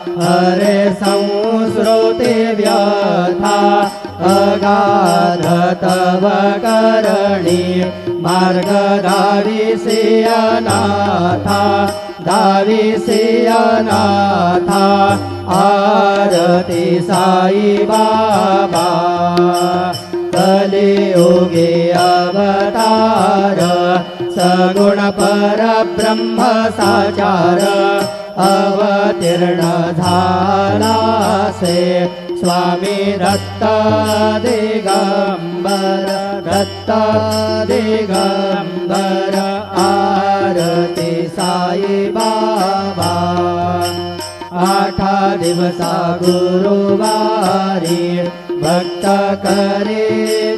हरे संस्कृति व्यथा अगाध तव करणी मार्ग दाविसियनाथा दाविसियनाथा आरती साई बाबा कलियुगे अवतार सगुण परब्रह्म साचार अवतीर्ण झाला से स्वामी दत्त दिगंबर दत्त दिगंबर आरती साई बाबा आठा दिवसा गुरुवारी भक्त करे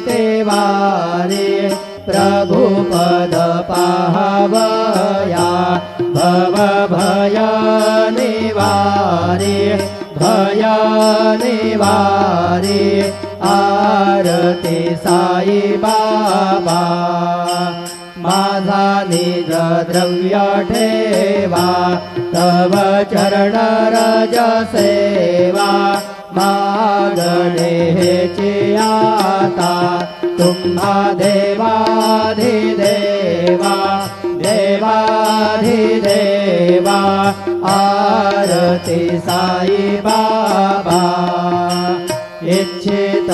ते वारे प्रभु पद पाहवया भव भय निवारे भय निवारे आरती साई बाबा माझा निज द्रव्य ठेवा तव चरण रज सेवा मागणे हेची आता तुम्हा देवाधिदेवा देवाधिदेवा आरती साई बाबा इच्छित